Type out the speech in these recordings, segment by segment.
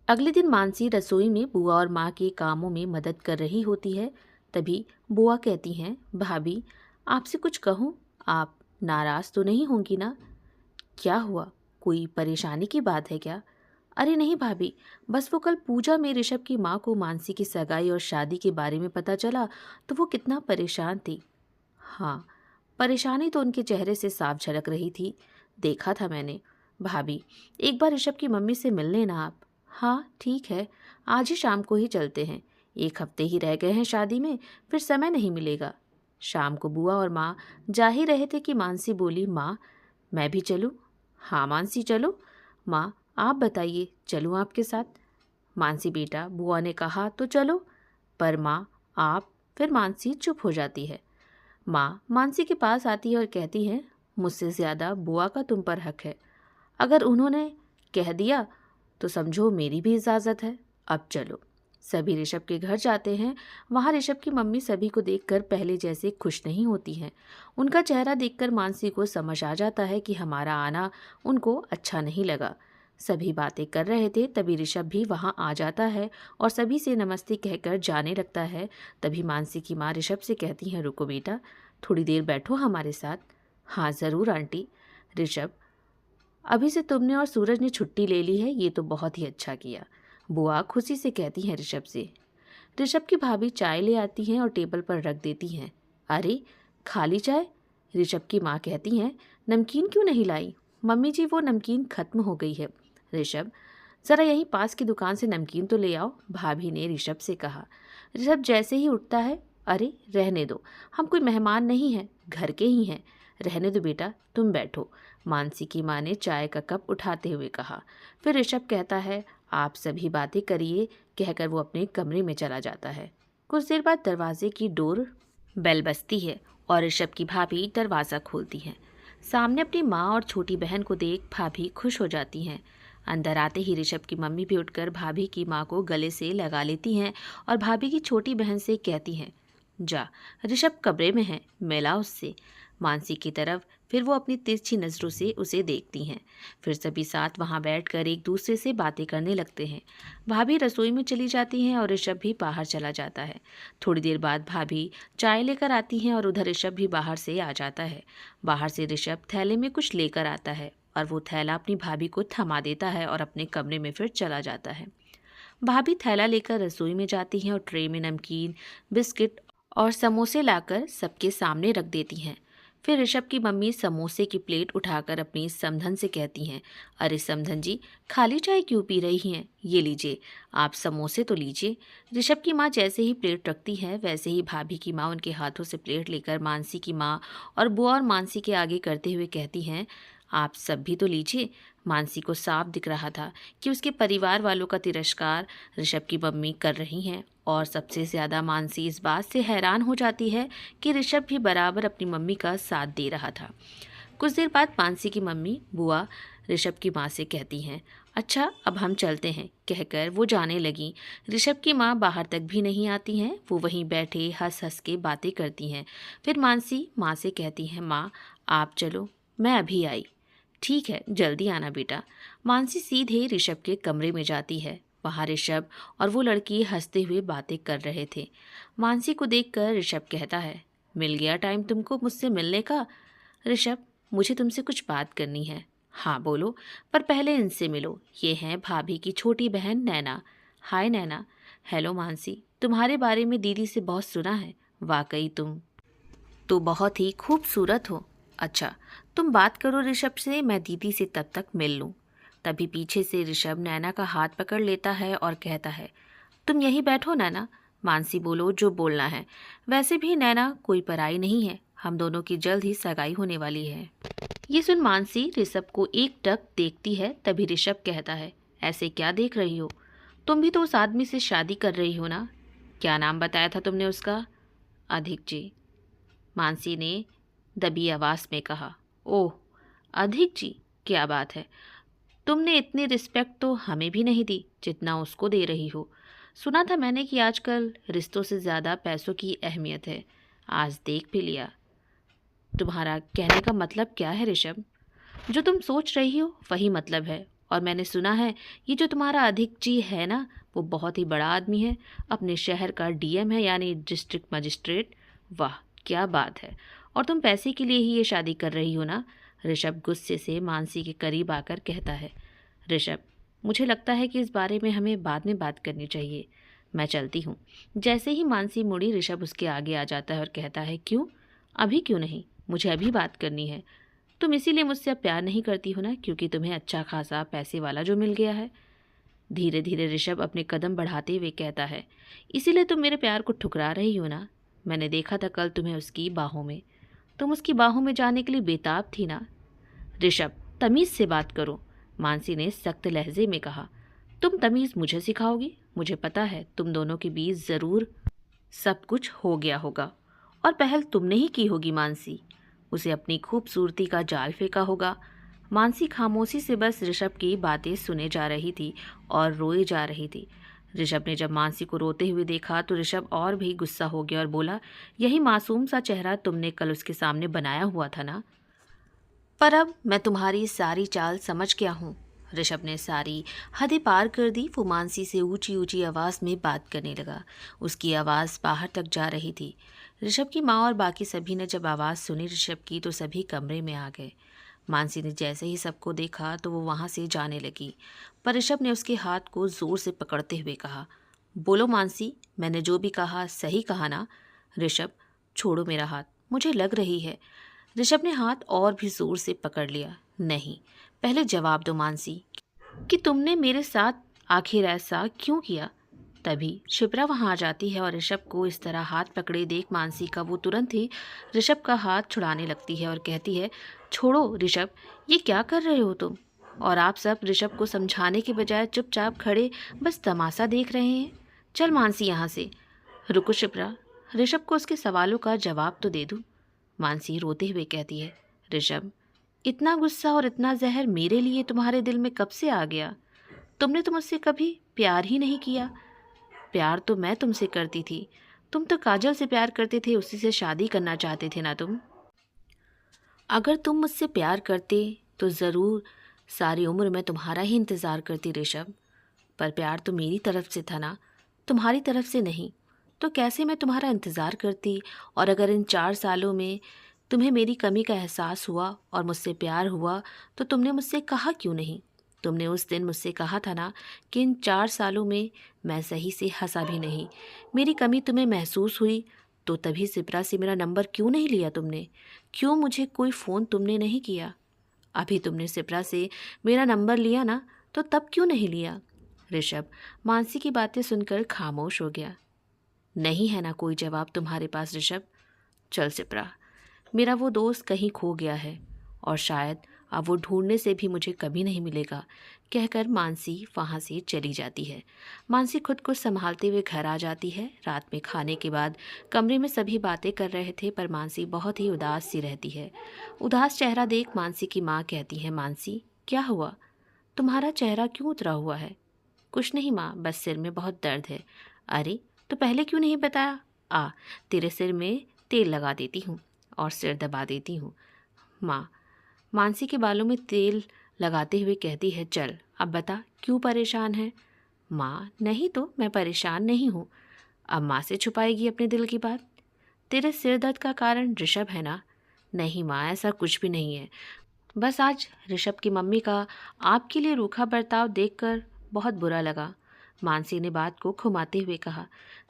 अगले दिन मानसी रसोई में बुआ और माँ के कामों में मदद कर रही होती है। तभी बुआ कहती हैं, भाभी आपसे कुछ कहूँ? आप नाराज तो नहीं होंगी ना? क्या हुआ? कोई परेशानी की बात है क्या? अरे नहीं भाभी, बस वो कल पूजा में ऋषभ की माँ को मानसी की सगाई और शादी के बारे में पता चला तो वो कितना परेशान थी। हाँ, परेशानी तो उनके चेहरे से साफ झलक रही थी, देखा था मैंने। भाभी, एक बार ऋषभ की मम्मी से मिल लेना आप। हाँ ठीक है, आज ही शाम को ही चलते हैं। एक हफ्ते ही रह गए हैं शादी में, फिर समय नहीं मिलेगा। शाम को बुआ और माँ जा ही रहे थे कि मानसी बोली, माँ मैं भी चलूँ? हाँ मानसी चलो। माँ आप बताइए, चलूँ आपके साथ? मानसी बेटा, बुआ ने कहा तो चलो। पर माँ आप, फिर मानसी चुप हो जाती है। माँ मानसी के पास आती है और कहती है, मुझसे ज़्यादा बुआ का तुम पर हक है। अगर उन्होंने कह दिया तो समझो मेरी भी इजाज़त है। अब चलो। सभी ऋषभ के घर जाते हैं। वहाँ ऋषभ की मम्मी सभी को देखकर पहले जैसे खुश नहीं होती हैं। उनका चेहरा देखकर मानसी को समझ आ जाता है कि हमारा आना उनको अच्छा नहीं लगा। सभी बातें कर रहे थे, तभी ऋषभ भी वहाँ आ जाता है और सभी से नमस्ते कहकर जाने लगता है। तभी मानसी की माँ ऋषभ से कहती हैं, रुको बेटा, थोड़ी देर बैठो हमारे साथ। हाँ ज़रूर आंटी। ऋषभ, अभी से तुमने और सूरज ने छुट्टी ले ली है, ये तो बहुत ही अच्छा किया। बुआ खुशी से कहती हैं ऋषभ से। ऋषभ की भाभी चाय ले आती हैं और टेबल पर रख देती हैं। अरे खाली चाय? ऋषभ की माँ कहती हैं, नमकीन क्यों नहीं लाई? मम्मी जी वो नमकीन खत्म हो गई है। ऋषभ, ज़रा यहीं पास की दुकान से नमकीन तो ले आओ, भाभी ने ऋषभ से कहा। ऋषभ जैसे ही उठता है, अरे रहने दो, हम कोई मेहमान नहीं हैं, घर के ही हैं। रहने दो बेटा, तुम बैठो, मानसी की माँ ने चाय का कप उठाते हुए कहा। फिर ऋषभ कहता है, आप सभी बातें करिए, कहकर वो अपने कमरे में चला जाता है। कुछ देर बाद दरवाजे की डोर बेल बजती है और ऋषभ की भाभी दरवाज़ा खोलती हैं। सामने अपनी माँ और छोटी बहन को देख भाभी खुश हो जाती हैं। अंदर आते ही ऋषभ की मम्मी भी उठकर भाभी की माँ को गले से लगा लेती हैं और भाभी की छोटी बहन से कहती हैं, जा, ऋषभ कमरे में है, मिला उससे। मानसी की तरफ फिर वो अपनी तिरछी नज़रों से उसे देखती हैं। फिर सभी साथ वहाँ बैठकर एक दूसरे से बातें करने लगते हैं। भाभी रसोई में चली जाती हैं और ऋषभ भी बाहर चला जाता है। थोड़ी देर बाद भाभी चाय लेकर आती हैं और उधर ऋषभ भी बाहर से आ जाता है। बाहर से ऋषभ थैले में कुछ लेकर आता है और वो थैला अपनी भाभी को थमा देता है और अपने कमरे में फिर चला जाता है। भाभी थैला लेकर रसोई में जाती हैं और ट्रे में नमकीन, बिस्किट और समोसे लाकर सबके सामने रख देती हैं। फिर ऋषभ की मम्मी समोसे की प्लेट उठाकर अपनी समधन से कहती हैं, अरे समधन जी, खाली चाय क्यों पी रही हैं? ये लीजिए, आप समोसे तो लीजिए। ऋषभ की माँ जैसे ही प्लेट रखती है वैसे ही भाभी की माँ उनके हाथों से प्लेट लेकर मानसी की माँ और बुआ और मानसी के आगे करते हुए कहती हैं, आप सब भी तो लीजिए। मानसी को साफ दिख रहा था कि उसके परिवार वालों का तिरस्कार ऋषभ की मम्मी कर रही हैं और सबसे ज़्यादा मानसी इस बात से हैरान हो जाती है कि ऋषभ भी बराबर अपनी मम्मी का साथ दे रहा था। कुछ देर बाद मानसी की मम्मी बुआ ऋषभ की माँ से कहती हैं, अच्छा अब हम चलते हैं, कहकर वो जाने लगी। ऋषभ की माँ बाहर तक भी नहीं आती हैं, वो वहीं बैठे हंस हंस के बातें करती हैं। फिर मानसी माँ से कहती हैं, माँ आप चलो, मैं अभी आई। ठीक है, जल्दी आना बेटा। मानसी सीधे ऋषभ के कमरे में जाती है। वहाँ ऋषभ और वो लड़की हंसते हुए बातें कर रहे थे। मानसी को देखकर ऋषभ कहता है, मिल गया टाइम तुमको मुझसे मिलने का? ऋषभ, मुझे तुमसे कुछ बात करनी है। हाँ बोलो, पर पहले इनसे मिलो, ये हैं भाभी की छोटी बहन नैना। हाय नैना। हेलो मानसी, तुम्हारे बारे में दीदी से बहुत सुना है, वाकई तुम तो बहुत ही खूबसूरत हो। अच्छा, तुम बात करो ऋषभ से, मैं दीदी से तब तक मिल लूँ। तभी पीछे से ऋषभ नैना का हाथ पकड़ लेता है और कहता है, तुम यहीं बैठो नैना, मानसी बोलो जो बोलना है। वैसे भी नैना कोई पराई नहीं है, हम दोनों की जल्द ही सगाई होने वाली है। ये सुन मानसी ऋषभ को एक टक देखती है। तभी ऋषभ कहता है, ऐसे क्या देख रही हो? तुम भी तो उस आदमी से शादी कर रही हो ना? क्या नाम बताया था तुमने उसका? अधिक जी, मानसी ने दबी आवाज़ में कहा। ओह अधिक जी, क्या बात है, तुमने इतनी रिस्पेक्ट तो हमें भी नहीं दी जितना उसको दे रही हो। सुना था मैंने कि आजकल रिश्तों से ज़्यादा पैसों की अहमियत है, आज देख भी लिया। तुम्हारा कहने का मतलब क्या है ऋषभ? जो तुम सोच रही हो वही मतलब है, और मैंने सुना है ये जो तुम्हारा अधिक जी है ना, वो बहुत ही बड़ा आदमी है, अपने शहर का डीएम है, यानी डिस्ट्रिक्ट मजिस्ट्रेट। वाह क्या बात है, और तुम पैसे के लिए ही ये शादी कर रही हो ना? ऋषभ गुस्से से मानसी के करीब आकर कहता है। ऋषभ, मुझे लगता है कि इस बारे में हमें बाद में बात करनी चाहिए, मैं चलती हूँ। जैसे ही मानसी मुड़ी, ऋषभ उसके आगे आ जाता है और कहता है, क्यों? अभी क्यों नहीं? मुझे अभी बात करनी है। तुम इसीलिए मुझसे अब प्यार नहीं करती हो ना, क्योंकि तुम्हें अच्छा खासा पैसे वाला जो मिल गया है? धीरे धीरे ऋषभ अपने कदम बढ़ाते हुए कहता है, इसीलिए तुम मेरे प्यार को ठुकरा रही हो ना? मैंने देखा था कल तुम्हें उसकी बाहों में, तुम उसकी बाहों में जाने के लिए बेताब थी ना? ऋषभ, तमीज़ से बात करो, मानसी ने सख्त लहजे में कहा। तुम तमीज़ मुझे सिखाओगी? मुझे पता है तुम दोनों के बीच ज़रूर सब कुछ हो गया होगा, और पहल तुमने ही की होगी मानसी। उसे अपनी खूबसूरती का जाल फेंका होगा। मानसी खामोशी से बस ऋषभ की बातें सुने जा रही थी और रोए जा रही थी। ऋषभ ने जब मानसी को रोते हुए देखा तो ऋषभ और भी गुस्सा हो गया और बोला, यही मासूम सा चेहरा तुमने कल उसके सामने बनाया हुआ था ना? पर अब मैं तुम्हारी सारी चाल समझ गया हूँ। ऋषभ ने सारी हदें पार कर दी। वो मानसी से ऊंची ऊंची आवाज़ में बात करने लगा। उसकी आवाज़ बाहर तक जा रही थी। ऋषभ की माँ और बाकी सभी ने जब आवाज़ सुनी ऋषभ की तो सभी कमरे में आ गए। मानसी ने जैसे ही सबको देखा तो वो वहाँ से जाने लगी, पर ऋषभ ने उसके हाथ को ज़ोर से पकड़ते हुए कहा, बोलो मानसी, मैंने जो भी कहा सही कहा ना? ऋषभ, छोड़ो मेरा हाथ, मुझे लग रही है। ऋषभ ने हाथ और भी जोर से पकड़ लिया। नहीं, पहले जवाब दो मानसी, कि तुमने मेरे साथ आखिर ऐसा क्यों किया? तभी शिप्रा वहां आ जाती है और ऋषभ को इस तरह हाथ पकड़े देख मानसी का वो तुरंत ही ऋषभ का हाथ छुड़ाने लगती है और कहती है, छोड़ो ऋषभ, ये क्या कर रहे हो तुम? और आप सब ऋषभ को समझाने के बजाय चुपचाप खड़े बस तमाशा देख रहे हैं। चल मानसी यहाँ से। रुको शिप्रा, ऋषभ को उसके सवालों का जवाब तो दे दूं। मानसी रोते हुए कहती है, ऋषभ, इतना गुस्सा और इतना जहर मेरे लिए तुम्हारे दिल में कब से आ गया? तुमने तो मुझसे कभी प्यार ही नहीं किया। प्यार तो मैं तुमसे करती थी। तुम तो काजल से प्यार करते थे, उसी से शादी करना चाहते थे ना तुम? अगर तुम मुझसे प्यार करते तो ज़रूर सारी उम्र मैं तुम्हारा ही इंतज़ार करती ऋषभ। पर प्यार तो मेरी तरफ से था ना, तुम्हारी तरफ से नहीं। तो कैसे मैं तुम्हारा इंतज़ार करती? और अगर इन 4 सालों में तुम्हें मेरी कमी का एहसास हुआ और मुझसे प्यार हुआ तो तुमने मुझसे कहा क्यों नहीं? तुमने उस दिन मुझसे कहा था ना कि इन 4 सालों में मैं सही से हंसा भी नहीं। मेरी कमी तुम्हें महसूस हुई तो तभी सिप्रा से मेरा नंबर क्यों नहीं लिया तुमने? क्यों मुझे कोई फ़ोन तुमने नहीं किया? अभी तुमने सिप्रा से मेरा नंबर लिया ना, तो तब क्यों नहीं लिया? ऋषभ मानसी की बातें सुनकर खामोश हो गया। नहीं है ना कोई जवाब तुम्हारे पास ऋषभ? चल सिप्रा, मेरा वो दोस्त कहीं खो गया है और शायद अब वो ढूंढने से भी मुझे कभी नहीं मिलेगा, कहकर मानसी वहाँ से चली जाती है। मानसी खुद को संभालते हुए घर आ जाती है। रात में खाने के बाद कमरे में सभी बातें कर रहे थे पर मानसी बहुत ही उदास सी रहती है। उदास चेहरा देख मानसी की माँ कहती है, मानसी क्या हुआ? तुम्हारा चेहरा क्यों उतरा हुआ है? कुछ नहीं माँ, बस सिर में बहुत दर्द है। अरे तो पहले क्यों नहीं बताया? तेरे सिर में तेल लगा देती हूँ और सिर दबा देती हूँ। माँ मानसी के बालों में तेल लगाते हुए कहती है, चल अब बता क्यों परेशान है? माँ नहीं तो मैं परेशान नहीं हूँ। अब माँ से छुपाएगी अपने दिल की बात? तेरे सिर दर्द का कारण ऋषभ है ना? नहीं माँ, ऐसा कुछ भी नहीं है। बस आज ऋषभ की मम्मी का आपके लिए रूखा बर्ताव देखकर बहुत बुरा लगा। मानसी ने बात को घुमाते हुए कहा।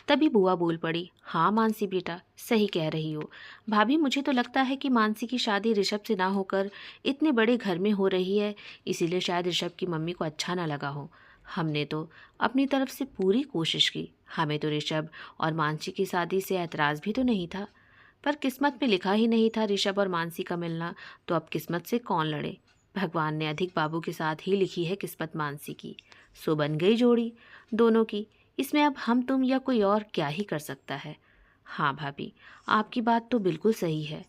तभी बुआ बोल पड़ी, हाँ मानसी बेटा, सही कह रही हो। भाभी, मुझे तो लगता है कि मानसी की शादी ऋषभ से ना होकर इतने बड़े घर में हो रही है, इसीलिए शायद ऋषभ की मम्मी को अच्छा ना लगा हो। हमने तो अपनी तरफ से पूरी कोशिश की। हमें तो ऋषभ और मानसी की शादी से ऐतराज़ भी तो नहीं था, पर किस्मत में लिखा ही नहीं था ऋषभ और मानसी का मिलना, तो अब किस्मत से कौन लड़े? भगवान ने अधिक बाबू के साथ ही लिखी है किस्मत मानसी की, सो बन गई जोड़ी दोनों की। इसमें अब हम तुम या कोई और क्या ही कर सकता है। हाँ भाभी, आपकी बात तो बिल्कुल सही है,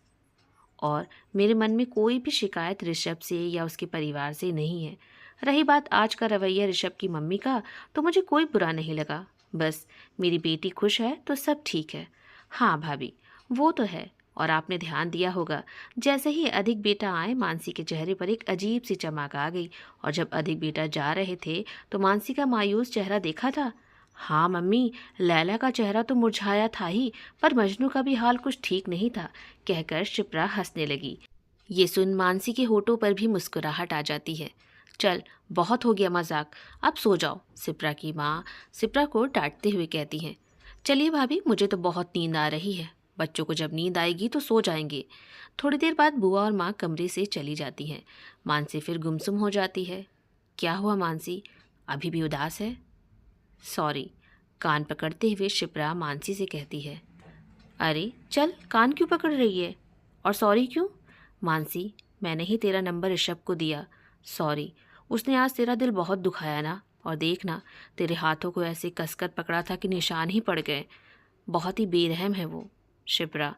और मेरे मन में कोई भी शिकायत ऋषभ से या उसके परिवार से नहीं है। रही बात आज का रवैया ऋषभ की मम्मी का, तो मुझे कोई बुरा नहीं लगा। बस मेरी बेटी खुश है तो सब ठीक है। हाँ भाभी, वो तो है, और आपने ध्यान दिया होगा, जैसे ही अधिक बेटा आए मानसी के चेहरे पर एक अजीब सी चमक आ गई, और जब अधिक बेटा जा रहे थे तो मानसी का मायूस चेहरा देखा था। हाँ मम्मी, लैला का चेहरा तो मुरझाया था ही, पर मजनू का भी हाल कुछ ठीक नहीं था, कहकर शिप्रा हंसने लगी। ये सुन मानसी के होठों पर भी मुस्कुराहट आ जाती है। चल, बहुत हो गया मजाक, अब सो जाओ, शिप्रा की माँ शिप्रा को डांटते हुए कहती हैं। चलिए भाभी, मुझे तो बहुत नींद आ रही है, बच्चों को जब नींद आएगी तो सो जाएंगे। थोड़ी देर बाद बुआ और माँ कमरे से चली जाती हैं। मानसी फिर गुमसुम हो जाती है। क्या हुआ मानसी, अभी भी उदास है? सॉरी, कान पकड़ते हुए शिप्रा मानसी से कहती है। अरे चल, कान क्यों पकड़ रही है, और सॉरी क्यों? मानसी, मैंने ही तेरा नंबर ऋषभ को दिया, सॉरी, उसने आज तेरा दिल बहुत दुखाया ना, और देखना, तेरे हाथों को ऐसे कसकर पकड़ा था कि निशान ही पड़ गए, बहुत ही बेरहम है वो। शिप्रा,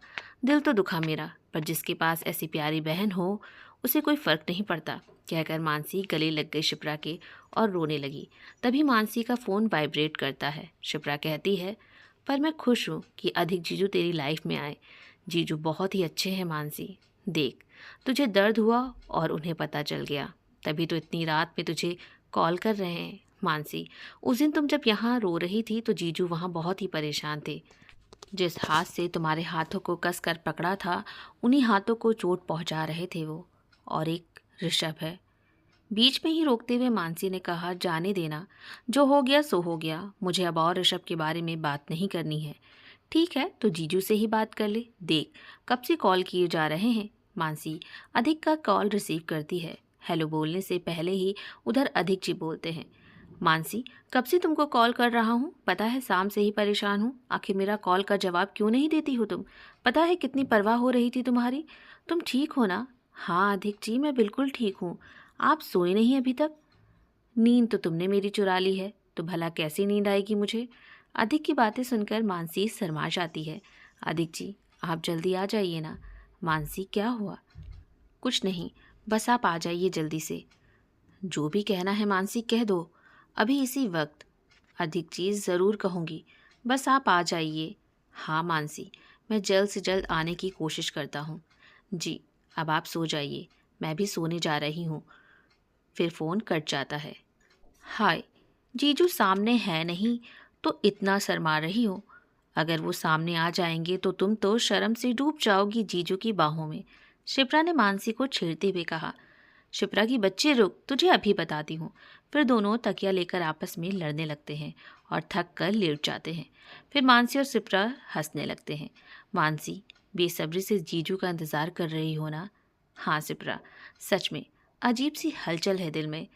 दिल तो दुखा मेरा, पर जिसके पास ऐसी प्यारी बहन हो उसे कोई फर्क नहीं पड़ता, कहकर मानसी गले लग गई शिप्रा के और रोने लगी। तभी मानसी का फ़ोन वाइब्रेट करता है। शिप्रा कहती है, पर मैं खुश हूँ कि अधिक जीजू तेरी लाइफ में आए। जीजू बहुत ही अच्छे हैं मानसी, देख, तुझे दर्द हुआ और उन्हें पता चल गया, तभी तो इतनी रात में तुझे कॉल कर रहे हैं। मानसी, उस दिन तुम जब यहाँ रो रही थी तो जीजू वहाँ बहुत ही परेशान थे। जिस हाथ से तुम्हारे हाथों को कस कर पकड़ा था, उन्हीं हाथों को चोट पहुँचा रहे थे वो, और एक ऋषभ है। बीच में ही रोकते हुए मानसी ने कहा, जाने देना, जो हो गया सो हो गया, मुझे अब और ऋषभ के बारे में बात नहीं करनी है। ठीक है, तो जीजू से ही बात कर ले, देख कब से कॉल किए जा रहे हैं। मानसी अधिक का कॉल रिसीव करती है। हेलो बोलने से पहले ही उधर अधिक जी बोलते हैं। मानसी, कब से तुमको कॉल कर रहा हूँ, पता है शाम से ही परेशान हूँ, आखिर मेरा कॉल का जवाब क्यों नहीं देती हो तुम? पता है कितनी परवाह हो रही थी तुम्हारी। तुम ठीक हो ना? हाँ अधिक जी, मैं बिल्कुल ठीक हूँ। आप सोए नहीं अभी तक? नींद तो तुमने मेरी चुरा ली है, तो भला कैसी नींद आएगी मुझे? अधिक की बातें सुनकर मानसी शर्मा जाती है। अधिक जी, आप जल्दी आ जाइए ना। मानसी, क्या हुआ? कुछ नहीं, बस आप आ जाइए जल्दी से। जो भी कहना है मानसी कह दो, अभी इसी वक्त। अधिक चीज़ ज़रूर कहूँगी, बस आप आ जाइए। हाँ मानसी, मैं जल्द से जल्द आने की कोशिश करता हूँ। जी, अब आप सो जाइए, मैं भी सोने जा रही हूँ। फिर फ़ोन कट जाता है। हाय, जीजू सामने है नहीं तो इतना शर्मा रही हो, अगर वो सामने आ जाएंगे तो तुम तो शर्म से डूब जाओगी जीजू की बाहों में, शिप्रा ने मानसी को छेड़ते हुए कहा। शिप्रा की बच्चे, रुक, तुझे अभी बताती हूँ। फिर दोनों तकिया लेकर आपस में लड़ने लगते हैं और थक कर लेट जाते हैं। फिर मानसी और शिप्रा हंसने लगते हैं। मानसी, बेसब्री से जीजू का इंतज़ार कर रही हो ना? हाँ शिप्रा, सच में अजीब सी हलचल है दिल में।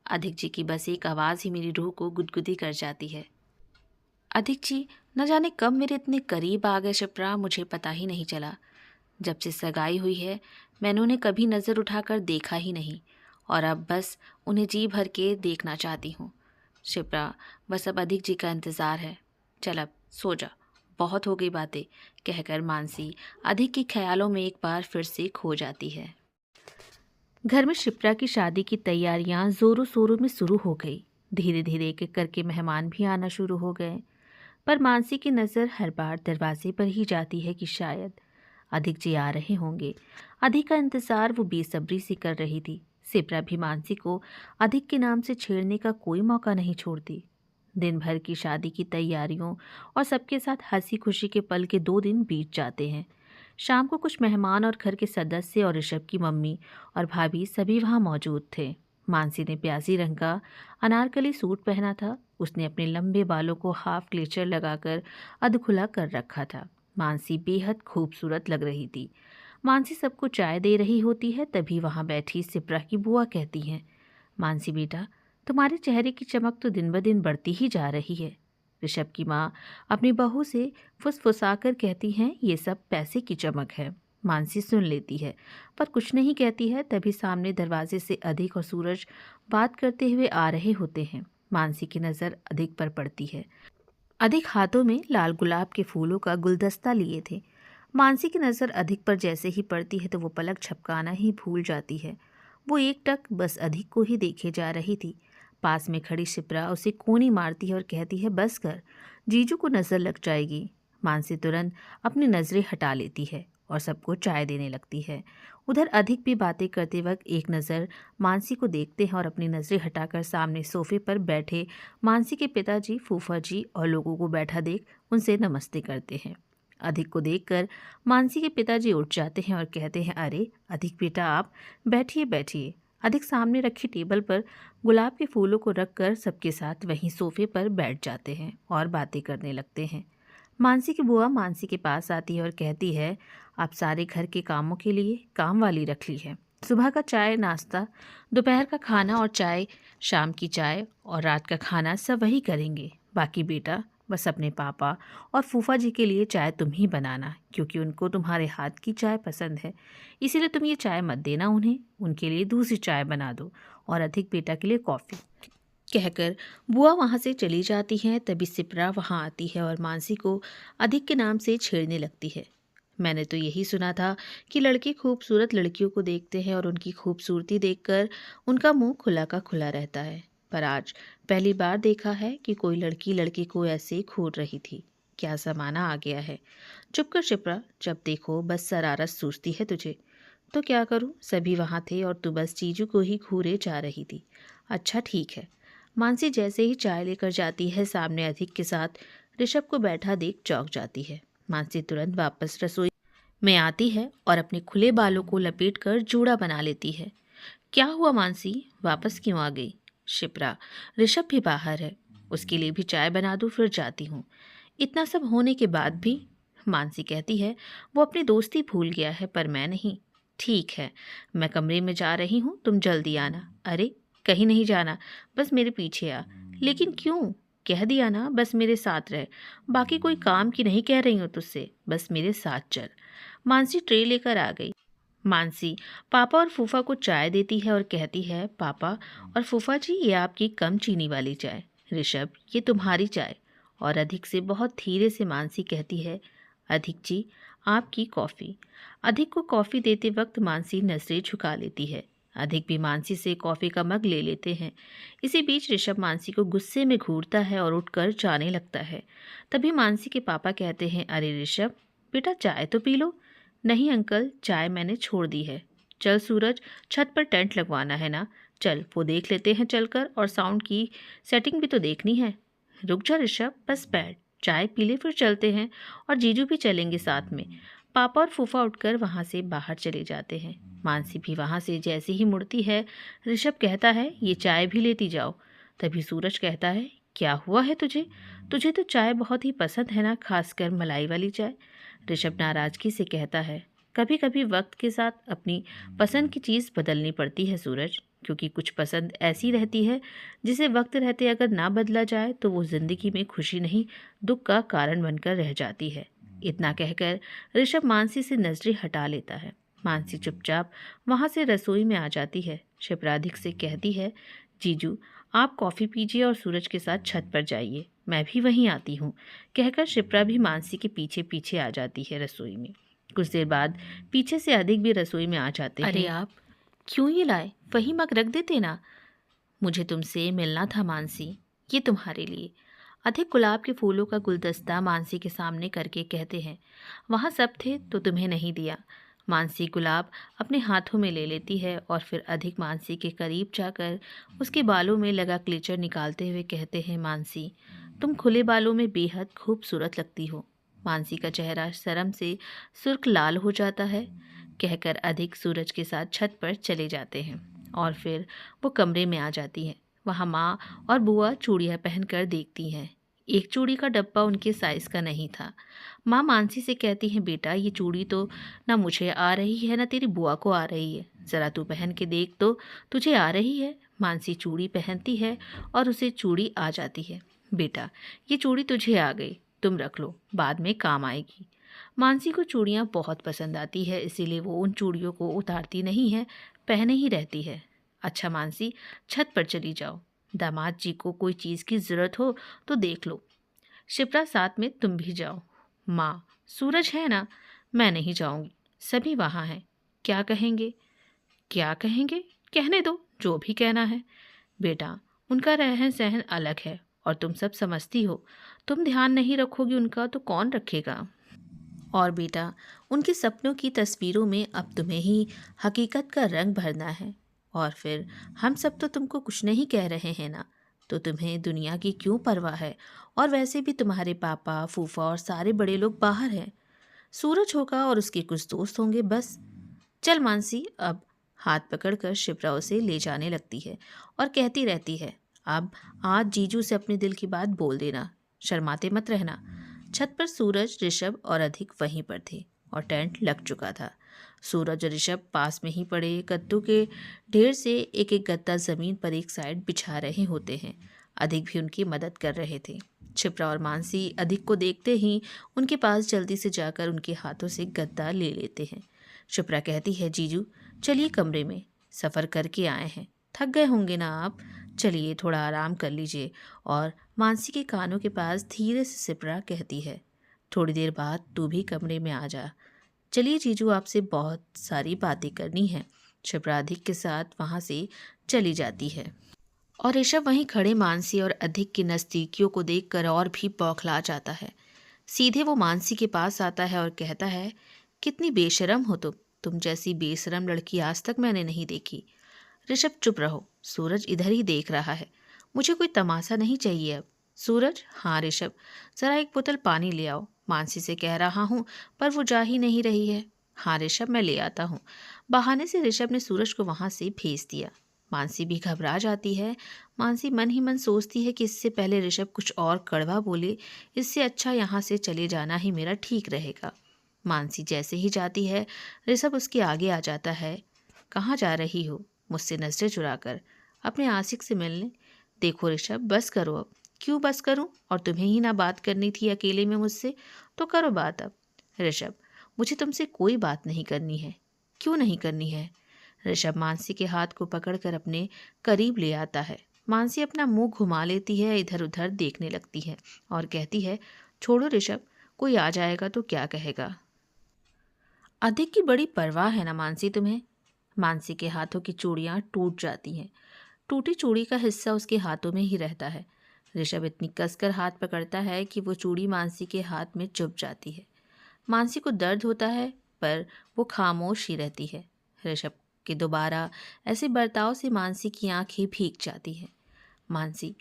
अधिक जी की बस एक आवाज़ ही मेरी रूह को गुदगुदी कर जाती है। अधिक जी, न जाने कब मेरे इतने करीब आ गए शिप्रा, मुझे पता ही नहीं चला। जब से सगाई हुई है मैंने उन्हें कभी नज़र उठाकर देखा ही नहीं, और अब बस उन्हें जी भर के देखना चाहती हूँ। शिप्रा, बस अब अधिक जी का इंतज़ार है। चल अब सो जा, बहुत हो गई बातें, कहकर मानसी अधिक के ख्यालों में एक बार फिर से खो जाती है। घर में शिप्रा की शादी की तैयारियां जोरों शोरों में शुरू हो गई। धीरे धीरे एक एक करके मेहमान भी आना शुरू हो गए, पर मानसी की नज़र हर बार दरवाजे पर ही जाती है कि शायद अधिक जी आ रहे होंगे। अधिक का इंतज़ार वो बेसब्री से कर रही थी। शिप्रा भी मानसी को अधिक के नाम से छेड़ने का कोई मौका नहीं छोड़ती। दिन भर की शादी की तैयारियों और सबके साथ हंसी खुशी के पल के 2 दिन बीत जाते हैं। शाम को कुछ मेहमान और घर के सदस्य और ऋषभ की मम्मी और भाभी सभी वहाँ मौजूद थे। मानसी ने प्याजी रंग का अनारकली सूट पहना था। उसने अपने लंबे बालों को हाफ क्लेचर लगाकर अधखुला कर रखा था। मानसी बेहद खूबसूरत लग रही थी। मानसी सबको चाय दे रही होती है, तभी वहाँ बैठी शिप्रा की बुआ कहती हैं, मानसी बेटा, तुम्हारे चेहरे की चमक तो दिन ब दिन बढ़ती ही जा रही है। ऋषभ की माँ अपनी बहू से फुसफुसाकर कहती हैं, ये सब पैसे की चमक है। मानसी सुन लेती है पर कुछ नहीं कहती है। तभी सामने दरवाजे से अधिक और सूरज बात करते हुए आ रहे होते हैं। मानसी की नज़र अधिक पर पड़ती है। अधिक हाथों में लाल गुलाब के फूलों का गुलदस्ता लिए थे। मानसी की नज़र अधिक पर जैसे ही पड़ती है तो वो पलक झपकाना ही भूल जाती है। वो एकटक बस अधिक को ही देखे जा रही थी। पास में खड़ी शिप्रा उसे कोनी मारती है और कहती है, बस कर, जीजू को नज़र लग जाएगी। मानसी तुरंत अपनी नज़रें हटा लेती है और सबको चाय देने लगती है। उधर अधिक भी बातें करते वक्त एक नज़र मानसी को देखते हैं और अपनी नज़रें हटाकर सामने सोफे पर बैठे मानसी के पिताजी, फूफा जी और लोगों को बैठा देख उनसे नमस्ते करते हैं। अधिक को देखकर मानसी के पिताजी उठ जाते हैं और कहते हैं, अरे अधिक बेटा, आप बैठिए बैठिए। अधिक सामने रखी टेबल पर गुलाब के फूलों को रखकर सबके साथ वहीं सोफे पर बैठ जाते हैं और बातें करने लगते हैं। मानसी की बुआ मानसी के पास आती है और कहती है, आप सारे घर के कामों के लिए काम वाली रख ली है। सुबह का चाय नाश्ता, दोपहर का खाना और चाय, शाम की चाय और रात का खाना सब वही करेंगे। बाकी बेटा बस अपने पापा और फूफा जी के लिए चाय तुम ही बनाना, क्योंकि उनको तुम्हारे हाथ की चाय पसंद है। इसीलिए तुम ये चाय मत देना उन्हें, उनके लिए दूसरी चाय बना दो और अधिक बेटा के लिए कॉफ़ी। कहकर बुआ वहाँ से चली जाती हैं। तभी सिप्रा वहाँ आती है और मानसी को अधिक के नाम से छेड़ने लगती है। मैंने तो यही सुना था कि लड़के खूबसूरत लड़कियों को देखते हैं और उनकी खूबसूरती देखकर उनका मुंह खुला का खुला रहता है, पर आज पहली बार देखा है कि कोई लड़की लड़के को ऐसे घूर रही थी। क्या ज़माना आ गया है। चुप कर शिप्रा, जब देखो बस शरारत सूझती है तुझे। तो क्या करूं, सभी वहाँ थे और तू बस जीजू को ही घूरे जा रही थी। अच्छा ठीक है। मानसी जैसे ही चाय लेकर जाती है, सामने अधिक के साथ ऋषभ को बैठा देख चौंक जाती है। मानसी तुरंत वापस रसोई में आती है और अपने खुले बालों को लपेटकर जूड़ा बना लेती है। क्या हुआ मानसी, वापस क्यों आ गई? शिप्रा, ऋषभ भी बाहर है, उसके लिए भी चाय बना दूं, फिर जाती हूँ। इतना सब होने के बाद भी? मानसी कहती है, वो अपनी दोस्ती भूल गया है पर मैं नहीं। ठीक है, मैं कमरे में जा रही हूँ, तुम जल्दी आना। अरे कहीं नहीं जाना, बस मेरे पीछे आ। लेकिन क्यों? कह दिया ना, बस मेरे साथ रह। बाकी कोई काम की नहीं कह रही हूँ तुझसे, बस मेरे साथ चल। मानसी ट्रे लेकर आ गई। मानसी पापा और फूफा को चाय देती है और कहती है, पापा और फूफा जी, ये आपकी कम चीनी वाली चाय। ऋषभ, ये तुम्हारी चाय। और अधिक से बहुत धीरे से मानसी कहती है, अधिक जी, आपकी कॉफ़ी। अधिक को कॉफ़ी देते वक्त मानसी नजरें झुका लेती है। अधिक भी मानसी से कॉफ़ी का मग ले लेते हैं। इसी बीच ऋषभ मानसी को गुस्से में घूरता है और उठकर जाने लगता है। तभी मानसी के पापा कहते हैं, अरे ऋषभ बेटा, चाय तो पी लो। नहीं अंकल, चाय मैंने छोड़ दी है। चल सूरज, छत पर टेंट लगवाना है ना, चल वो देख लेते हैं चलकर, और साउंड की सेटिंग भी तो देखनी है। रुक जा ऋषभ, बस बैठ, चाय पी ले फिर चलते हैं, और जीजू भी चलेंगे साथ में। पापा और फूफा उठकर वहाँ से बाहर चले जाते हैं। मानसी भी वहाँ से जैसे ही मुड़ती है, ऋषभ कहता है, ये चाय भी लेती जाओ। तभी सूरज कहता है, क्या हुआ है तुझे? तुझे तो चाय बहुत ही पसंद है ना, खासकर मलाई वाली चाय। ऋषभ नाराजगी से कहता है, कभी कभी वक्त के साथ अपनी पसंद की चीज़ बदलनी पड़ती है सूरज, क्योंकि कुछ पसंद ऐसी रहती है जिसे वक्त रहते अगर ना बदला जाए तो वो ज़िंदगी में खुशी नहीं, दुख का कारण बनकर रह जाती है। इतना कहकर ऋषभ मानसी से नजरें हटा लेता है। मानसी चुपचाप वहाँ से रसोई में आ जाती है। शिप्राधिक से कहती है, जीजू आप कॉफ़ी पीजिए और सूरज के साथ छत पर जाइए, मैं भी वहीं आती हूँ। कहकर शिप्रा भी मानसी के पीछे पीछे आ जाती है रसोई में। कुछ देर बाद पीछे से अधिक भी रसोई में आ जाते हैं। अरे आप क्यों ये लाए, वही मग रख देते ना। मुझे तुमसे मिलना था मानसी, ये तुम्हारे लिए। अधिक गुलाब के फूलों का गुलदस्ता मानसी के सामने करके कहते हैं, वहाँ सब थे तो तुम्हें नहीं दिया। मानसी गुलाब अपने हाथों में ले लेती है और फिर अधिक मानसी के करीब जाकर उसके बालों में लगा क्लेचर निकालते हुए कहते हैं, मानसी तुम खुले बालों में बेहद खूबसूरत लगती हो। मानसी का चेहरा शर्म से सुर्ख लाल हो जाता है। कहकर अधिक सूरज के साथ छत पर चले जाते हैं और फिर वो कमरे में आ जाती हैं। वहाँ माँ और बुआ चूड़ियाँ पहनकर देखती हैं। एक चूड़ी का डब्बा उनके साइज़ का नहीं था। माँ मानसी से कहती हैं, बेटा ये चूड़ी तो ना मुझे आ रही है ना तेरी बुआ को आ रही है, ज़रा तू पहन के देख तो, तुझे आ रही है। मानसी चूड़ी पहनती है और उसे चूड़ी आ जाती है। बेटा ये चूड़ी तुझे आ गई, तुम रख लो, बाद में काम आएगी। मानसी को चूड़ियाँ बहुत पसंद आती है, इसीलिए वो उन चूड़ियों को उतारती नहीं है, पहने ही रहती है। अच्छा मानसी, छत पर चली जाओ, दामाद जी को कोई चीज़ की ज़रूरत हो तो देख लो। शिप्रा साथ में तुम भी जाओ। माँ सूरज है ना, मैं नहीं जाऊंगी, सभी वहाँ हैं, क्या कहेंगे? क्या कहेंगे? कहने दो, जो भी कहना है। बेटा उनका रहन सहन अलग है और तुम सब समझती हो, तुम ध्यान नहीं रखोगी उनका तो कौन रखेगा? और बेटा, उनके सपनों की तस्वीरों में अब तुम्हें ही हकीकत का रंग भरना है। और फिर हम सब तो तुमको कुछ नहीं कह रहे हैं ना, तो तुम्हें दुनिया की क्यों परवाह है। और वैसे भी तुम्हारे पापा, फूफा और सारे बड़े लोग बाहर हैं। सूरज होगा और उसके कुछ दोस्त होंगे बस। चल मानसी, अब हाथ पकड़कर शिप्रा उसे ले जाने लगती है और कहती रहती है, अब आज जीजू से अपने दिल की बात बोल देना, शर्माते मत रहना। छत पर सूरज, ऋषभ और अधिक वहीं पर थे और टेंट लग चुका था। सूरज और ऋषभ पास में ही पड़े कद्दू के ढेर से एक एक गद्दा जमीन पर एक साइड बिछा रहे होते हैं। अधिक भी उनकी मदद कर रहे थे। क्षिप्रा और मानसी अधिक को देखते ही उनके पास जल्दी से जाकर उनके हाथों से गद्दा ले लेते हैं। क्षिप्रा कहती है, जीजू चलिए कमरे में, सफ़र करके आए हैं, थक गए होंगे ना आप, चलिए थोड़ा आराम कर लीजिए। और मानसी के कानों के पास धीरे से क्षिप्रा कहती है, थोड़ी देर बाद तू भी कमरे में आ जा। चलिए जीजू, आपसे बहुत सारी बातें करनी है। क्षिप्रा अधिक के साथ वहाँ से चली जाती है और ऋषभ वहीं खड़े मानसी और अधिक की नज़दीकियों को देखकर और भी बौखला जाता है। सीधे वो मानसी के पास आता है और कहता है, कितनी बेशरम हो तुम जैसी बेशरम लड़की आज तक मैंने नहीं देखी। ऋषभ चुप रहो, सूरज इधर ही देख रहा है, मुझे कोई तमाशा नहीं चाहिए अब। सूरज, हाँ ऋषभ, ज़रा एक बोतल पानी ले आओ, मानसी से कह रहा हूँ पर वो जा ही नहीं रही है। हाँ ऋषभ, मैं ले आता हूँ। बहाने से ऋषभ ने सूरज को वहाँ से भेज दिया। मानसी भी घबरा जाती है। मानसी मन ही मन सोचती है कि इससे पहले ऋषभ कुछ और कड़वा बोले, इससे अच्छा यहाँ से चले जाना ही मेरा ठीक रहेगा। मानसी जैसे ही जाती है, ऋषभ उसके आगे आ जाता है। कहाँ जा रही हो, मुझसे नजरें चुराकर, अपने आशिक से मिलने? देखो ऋषभ, बस करो अब। क्यों बस करूं? और तुम्हें ही ना बात करनी थी अकेले में मुझसे, तो करो बात अब। ऋषभ, मुझे तुमसे कोई बात नहीं करनी है। क्यों नहीं करनी है? ऋषभ मानसी के हाथ को पकड़कर अपने करीब ले आता है। मानसी अपना मुंह घुमा लेती है, इधर उधर देखने लगती है और कहती है, छोड़ो ऋषभ, कोई आ जाएगा तो क्या कहेगा। अधिक की बड़ी परवाह है ना मानसी तुम्हें। मानसी के हाथों की चूड़ियां टूट जाती हैं। टूटी चूड़ी का हिस्सा उसके हाथों में ही रहता है। ऋषभ इतनी कसकर हाथ पकड़ता है कि वो चूड़ी मानसी के हाथ में चुभ जाती है। मानसी को दर्द होता है पर वो खामोश ही रहती है। ऋषभ के दोबारा ऐसे बर्ताव से मानसी की आंखें भीग जाती हैं। मानसी,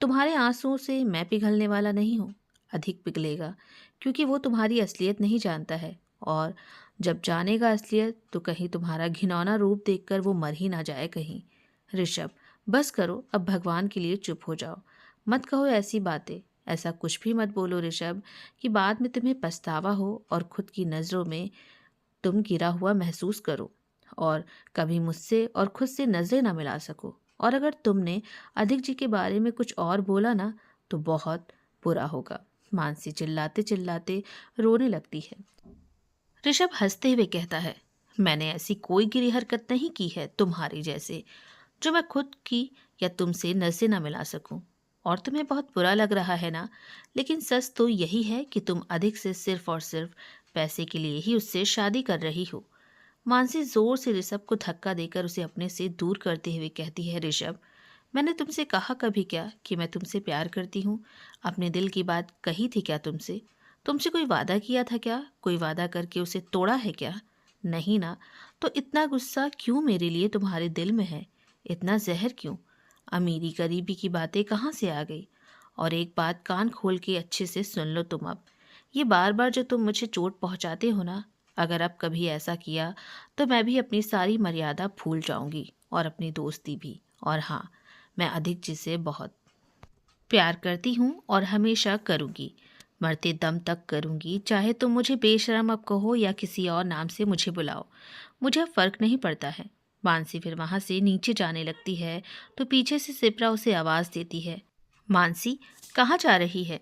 तुम्हारे आंसुओं से मैं पिघलने वाला नहीं हूँ। अधिक पिघलेगा, क्योंकि वो तुम्हारी असलियत नहीं जानता है। और जब जानेगा असलियत तो कहीं तुम्हारा घिनौना रूप देखकर वो मर ही ना जाए कहीं। ऋषभ, बस करो अब, भगवान के लिए चुप हो जाओ। मत कहो ऐसी बातें, ऐसा कुछ भी मत बोलो ऋषभ कि बाद में तुम्हें पछतावा हो और खुद की नज़रों में तुम गिरा हुआ महसूस करो और कभी मुझसे और खुद से नजरें ना मिला सको। और अगर तुमने अधिक जी के बारे में कुछ और बोला ना तो बहुत बुरा होगा। मानसी चिल्लाते चिल्लाते रोने लगती है। ऋषभ हंसते हुए कहता है, मैंने ऐसी कोई गिरी हरकत नहीं की है तुम्हारी जैसे, जो मैं खुद की या तुमसे नजरें ना मिला सकूं। और तुम्हें बहुत बुरा लग रहा है ना, लेकिन सच तो यही है कि तुम अधिक से सिर्फ और सिर्फ पैसे के लिए ही उससे शादी कर रही हो। मानसी जोर से ऋषभ को धक्का देकर उसे अपने से दूर करते हुए कहती है, ऋषभ, मैंने तुमसे कहा कभी क्या कि मैं तुमसे प्यार करती हूँ? अपने दिल की बात कही थी क्या तुमसे? तुमसे कोई वादा किया था क्या? कोई वादा करके उसे तोड़ा है क्या? नहीं ना। तो इतना गुस्सा क्यों मेरे लिए तुम्हारे दिल में है? इतना जहर क्यों? अमीरी गरीबी की बातें कहाँ से आ गई? और एक बात कान खोल के अच्छे से सुन लो तुम अब। ये बार बार जो तुम मुझे चोट पहुँचाते हो ना, अगर अब कभी ऐसा किया तो मैं भी अपनी सारी मर्यादा भूल जाऊंगी और अपनी दोस्ती भी। और हाँ, मैं अधिक जी से बहुत प्यार करती हूँ और हमेशा करूँगी, मरते दम तक करूँगी, चाहे तुम मुझे बेशर्म अब कहो या किसी और नाम से मुझे बुलाओ, मुझे अब फर्क नहीं पड़ता है। मानसी फिर वहाँ से नीचे जाने लगती है तो पीछे से सिप्रा उसे आवाज़ देती है, मानसी कहाँ जा रही है?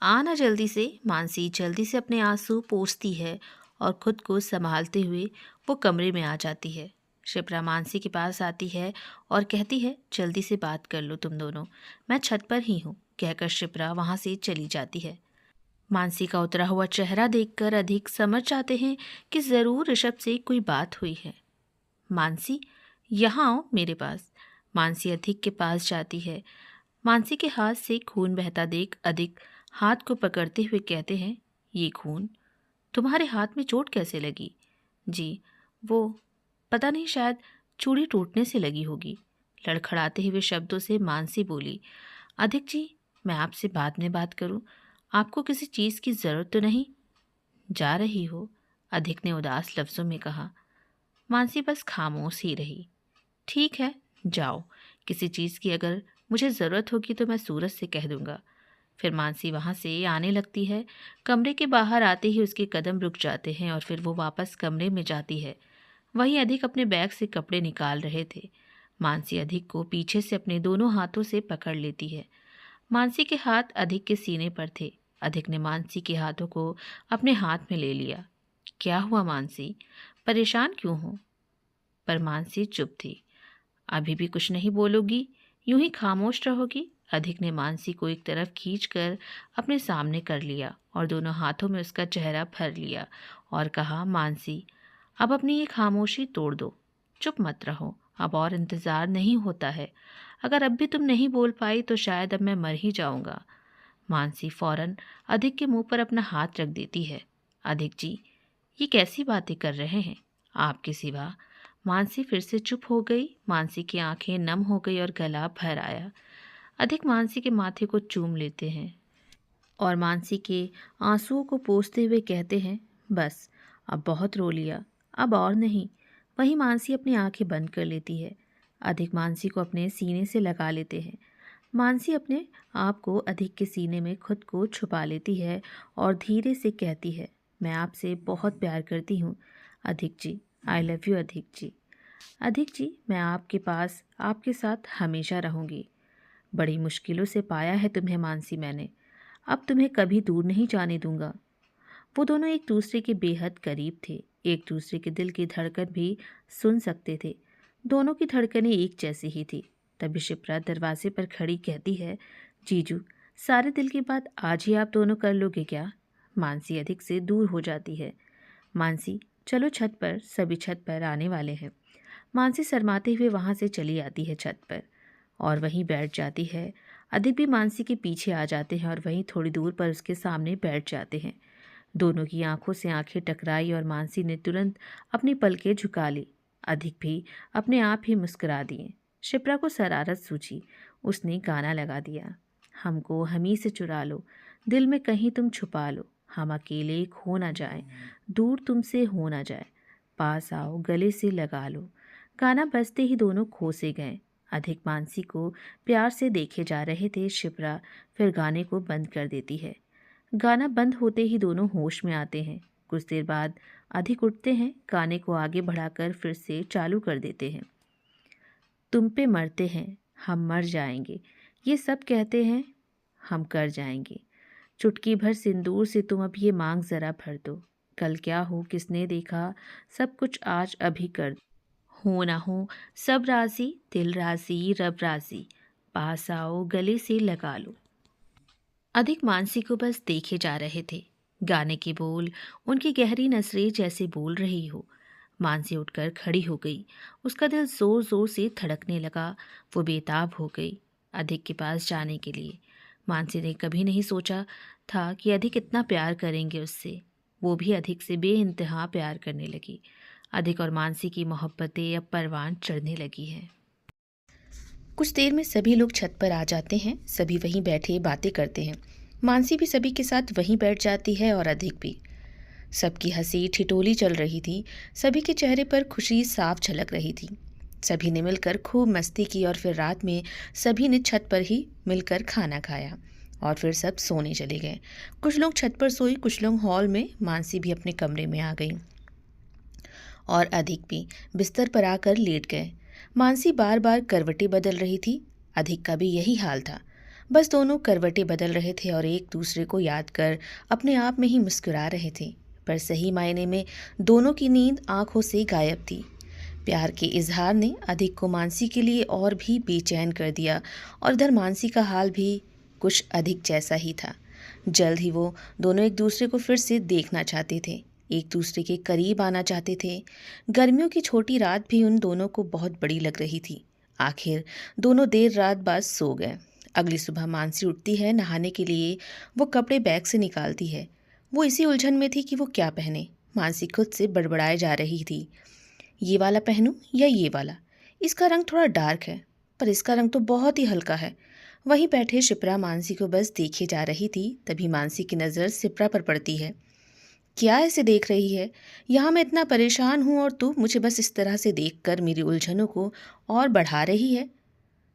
आना जल्दी से। मानसी जल्दी से अपने आंसू पोंछती है और खुद को संभालते हुए वो कमरे में आ जाती है। शिप्रा मानसी के पास आती है और कहती है, जल्दी से बात कर लो तुम दोनों, मैं छत पर ही हूँ, कहकर शिप्रा वहाँ से चली जाती है। मानसी का उतरा हुआ चेहरा देखकर अधिक समझ जाते हैं कि ज़रूर ऋषभ से कोई बात हुई है। मानसी, यहाँ आओ मेरे पास। मानसी अधिक के पास जाती है। मानसी के हाथ से खून बहता देख अधिक हाथ को पकड़ते हुए कहते हैं, ये खून? तुम्हारे हाथ में चोट कैसे लगी? जी, वो पता नहीं, शायद चूड़ी टूटने से लगी होगी। लड़खड़ाते हुए शब्दों से मानसी बोली। अधिक जी, मैं आपसे बाद में बात करूं? आपको किसी चीज़ की ज़रूरत तो नहीं? जा रही हो? अधिक ने उदास लफ्ज़ों में कहा। मानसी बस खामोश ही रही। ठीक है, जाओ। किसी चीज़ की अगर मुझे ज़रूरत होगी तो मैं सूरज से कह दूंगा। फिर मानसी वहाँ से आने लगती है। कमरे के बाहर आते ही उसके कदम रुक जाते हैं और फिर वो वापस कमरे में जाती है। वहीं अधिक अपने बैग से कपड़े निकाल रहे थे। मानसी अधिक को पीछे से अपने दोनों हाथों से पकड़ लेती है। मानसी के हाथ अधिक के सीने पर थे। अधिक ने मानसी के हाथों को अपने हाथ में ले लिया। क्या हुआ मानसी? परेशान क्यों हो? पर मानसी चुप थी। अभी भी कुछ नहीं बोलोगी? यूं ही खामोश रहोगी? अधिक ने मानसी को एक तरफ खींचकर अपने सामने कर लिया और दोनों हाथों में उसका चेहरा भर लिया और कहा, मानसी, अब अपनी ये खामोशी तोड़ दो। चुप मत रहो, अब और इंतज़ार नहीं होता है। अगर अब भी तुम नहीं बोल पाई तो शायद अब मैं मर ही जाऊंगा। मानसी फौरन अधिक के मुंह पर अपना हाथ रख देती है। अधिक जी, ये कैसी बातें कर रहे हैं? आपके सिवा। मानसी फिर से चुप हो गई। मानसी की आंखें नम हो गई और गला भर आया। अधिक मानसी के माथे को चूम लेते हैं और मानसी के आंसुओं को पोंछते हुए कहते हैं, बस, अब बहुत रो लिया, अब और नहीं। वहीं मानसी अपनी आंखें बंद कर लेती है। अधिक मानसी को अपने सीने से लगा लेते हैं। मानसी अपने आप को अधिक के सीने में खुद को छुपा लेती है और धीरे से कहती है, मैं आपसे बहुत प्यार करती हूँ अधिक जी। आई लव यू अधिक जी। अधिक जी, मैं आपके पास आपके साथ हमेशा रहूँगी। बड़ी मुश्किलों से पाया है तुम्हें मानसी मैंने। अब तुम्हें कभी दूर नहीं जाने दूंगा। वो दोनों एक दूसरे के बेहद करीब थे। एक दूसरे के दिल की धड़कन भी सुन सकते थे। दोनों की धड़कनें एक जैसी ही थी। तभी शिप्रा दरवाजे पर खड़ी कहती है, जीजू, सारे दिल की बात आज ही आप दोनों कर लोगे क्या? मानसी अधिक से दूर हो जाती है। मानसी, चलो छत पर, सभी छत पर आने वाले हैं। मानसी शर्माते हुए वहां से चली आती है छत पर और वहीं बैठ जाती है। अधिक भी मानसी के पीछे आ जाते हैं और वहीं थोड़ी दूर पर उसके सामने बैठ जाते हैं। दोनों की आंखों से आंखें टकराई और मानसी ने तुरंत अपनी पलकें झुका ली। अधिक भी अपने आप ही मुस्कुरा दिए। शिप्रा को शरारत सूझी। उसने गाना लगा दिया, हमको हमी से चुरा लो, दिल में कहीं तुम छुपा लो, हम अकेले खो ना जाए, दूर तुमसे हो ना जाए, पास आओ गले से लगा लो। गाना बजते ही दोनों खो से गए। अधिक मानसी को प्यार से देखे जा रहे थे। शिप्रा फिर गाने को बंद कर देती है। गाना बंद होते ही दोनों होश में आते हैं। कुछ देर बाद अधिक उठते हैं, गाने को आगे बढ़ाकर फिर से चालू कर देते हैं। तुम पे मरते हैं, हम मर जाएंगे, ये सब कहते हैं, हम कर जाएंगे। चुटकी भर सिंदूर से तुम अब ये मांग जरा भर दो। कल क्या हो किसने देखा, सब कुछ आज अभी कर दो। हो ना हो सब राजी, दिल राजी रब राजी, पास आओ गले से लगा लो। अधिक मानसी को बस देखे जा रहे थे। गाने के बोल उनकी गहरी नसरें जैसे बोल रही हो। मानसी उठकर खड़ी हो गई। उसका दिल जोर जोर से धड़कने लगा। वो बेताब हो गई अधिक के पास जाने के लिए। मानसी ने कभी नहीं सोचा था कि अधिक इतना प्यार करेंगे उससे। वो भी अधिक से बेइंतहा प्यार करने लगी। अधिक और मानसी की मोहब्बतें अब परवान चढ़ने लगी हैं। कुछ देर में सभी लोग छत पर आ जाते हैं। सभी वहीं बैठे बातें करते हैं। मानसी भी सभी के साथ वहीं बैठ जाती है और अधिक भी। सबकी हंसी ठिठोली चल रही थी। सभी के चेहरे पर खुशी साफ झलक रही थी। सभी ने मिलकर खूब मस्ती की और फिर रात में सभी ने छत पर ही मिलकर खाना खाया और फिर सब सोने चले गए। कुछ लोग छत पर सोई, कुछ लोग हॉल में। मानसी भी अपने कमरे में आ गई और अधिक भी बिस्तर पर आकर लेट गए। मानसी बार बार करवटें बदल रही थी। अधिक का भी यही हाल था। बस दोनों करवटें बदल रहे थे और एक दूसरे को याद कर अपने आप में ही मुस्कुरा रहे थे। पर सही मायने में दोनों की नींद आंखों से गायब थी। प्यार के इजहार ने अधिक को मानसी के लिए और भी बेचैन कर दिया और इधर मानसी का हाल भी कुछ अधिक जैसा ही था। जल्द ही वो दोनों एक दूसरे को फिर से देखना चाहते थे, एक दूसरे के करीब आना चाहते थे। गर्मियों की छोटी रात भी उन दोनों को बहुत बड़ी लग रही थी। आखिर दोनों देर रात बाद सो गए। अगली सुबह मानसी उठती है नहाने के लिए। वो कपड़े बैग से निकालती है। वो इसी उलझन में थी कि वो क्या पहने। मानसी खुद से बड़बड़ाए जा रही थी, ये वाला पहनूं या ये वाला, इसका रंग थोड़ा डार्क है पर इसका रंग तो बहुत ही हल्का है। वहीं बैठे शिप्रा मानसी को बस देखे जा रही थी। तभी मानसी की नज़र शिप्रा पर पड़ती है। क्या ऐसे देख रही है? यहाँ मैं इतना परेशान हूँ और तू मुझे बस इस तरह से देखकर मेरी उलझनों को और बढ़ा रही है।